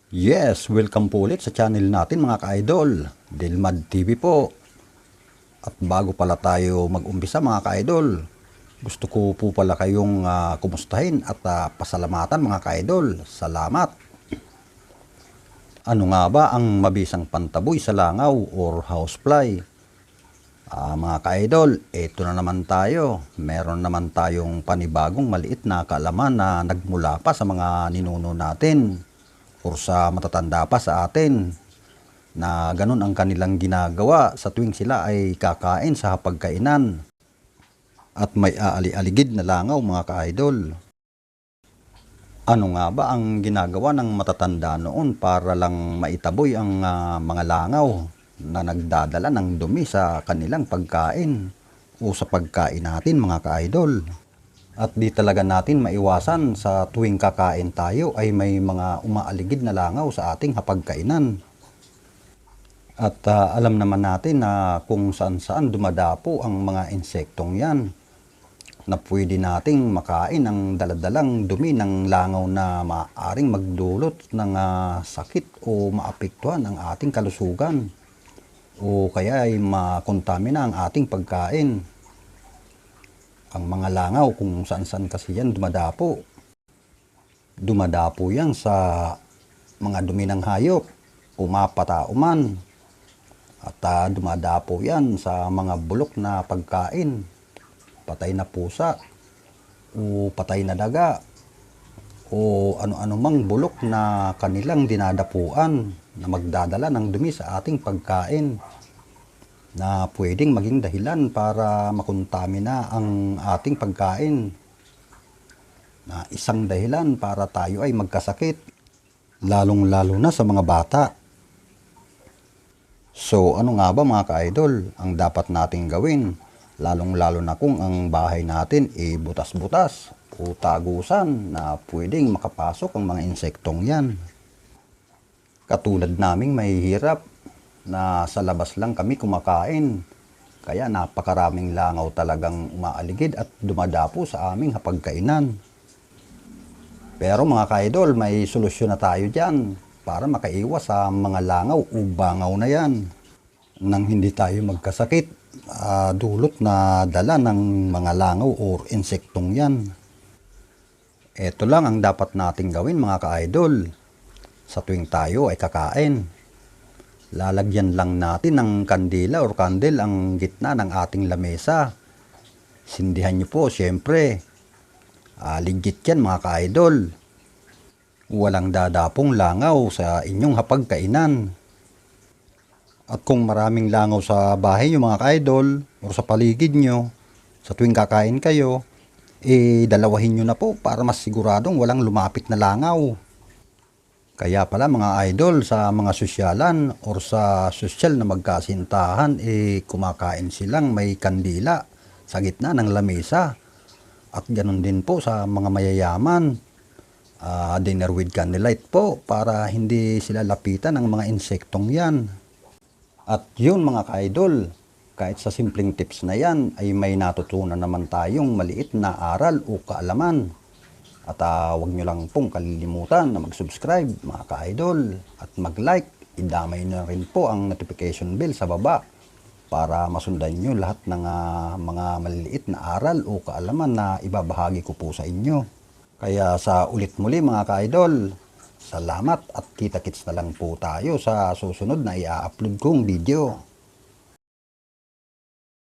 Yes, welcome po ulit sa channel natin mga ka-idol, Delmad TV po. At bago pala tayo mag-umpisa mga ka-idol, gusto ko po pala kayong kumustahin at pasalamatan mga ka-idol. Salamat! Ano nga ba ang mabisang pantaboy sa langaw or housefly? Mga ka-idol, ito na naman tayo. Meron naman tayong panibagong maliit na kaalaman na nagmula pa sa mga ninuno natin o sa matatanda pa sa atin na ganun ang kanilang ginagawa sa tuwing sila ay kakain sa hapagkainan at may aali-aligid na langaw mga ka-idol. Ano nga ba ang ginagawa ng matatanda noon para lang maitaboy ang mga langaw na nagdadala ng dumi sa kanilang pagkain o sa pagkain natin mga ka-idol? At di talaga natin maiwasan sa tuwing kakain tayo ay may mga umaaligid na langaw sa ating hapagkainan. At alam naman natin na kung saan-saan dumadapo ang mga insektong yan na pwede nating makain ang daladalang dumi ng langaw na maaaring magdulot ng sakit o maapektuhan ang ating kalusugan o kaya ay makontamina ang ating pagkain. Ang mga langaw kung saan-saan kasi yan dumadapo. Dumadapo yan sa mga dumi ng hayop o mapatauman. At dumadapo yan sa mga bulok na pagkain. Patay na pusa o patay na daga o ano-ano mang bulok na kanilang dinadapuan na magdadala ng dumi sa ating pagkain, na pwedeng maging dahilan para makontamina ang ating pagkain, na isang dahilan para tayo ay magkasakit, lalong-lalo na sa mga bata. So ano nga ba mga ka-idol ang dapat nating gawin, lalong-lalo na kung ang bahay natin ay butas-butas o tagusan na pwedeng makapasok ang mga insektong yan? Katulad naming mahihirap na sa labas lang kami kumakain, kaya napakaraming langaw talagang umaaligid at dumadapo sa aming hapagkainan. Pero mga ka-idol, may solusyon na tayo dyan para makaiwas sa mga langaw o bangaw na yan nang hindi tayo magkasakit dulot na dala ng mga langaw o insektong yan. Ito lang ang dapat nating gawin mga ka-idol sa tuwing tayo ay kakain. Lalagyan lang natin ng kandila o candle ang gitna ng ating lamesa. Sindihan nyo po, syempre. Legit yan mga ka-idol. Walang dadapong langaw sa inyong hapagkainan. At kung maraming langaw sa bahay nyo mga ka-idol o sa paligid nyo, sa tuwing kakain kayo, dalawahin nyo na po para mas siguradong walang lumapit na langaw. Kaya pala mga idol, sa mga sosyalan o sa sosyal na magkasintahan, kumakain silang may kandila sa gitna ng lamesa. At ganun din po sa mga mayayaman, dinner with candlelight po para hindi sila lapitan ng mga insektong yan. At yun mga ka-idol, kahit sa simpleng tips na yan ay may natutunan naman tayong maliit na aral o kaalaman. At huwag nyo lang pong kalilimutan na mag-subscribe mga ka-idol at mag-like. Idamay nyo rin po ang notification bell sa baba para masundan nyo lahat ng mga maliliit na aral o kaalaman na ibabahagi ko po sa inyo. Kaya sa ulit muli mga ka-idol, salamat at kita-kits na lang po tayo sa susunod na i-upload kong video.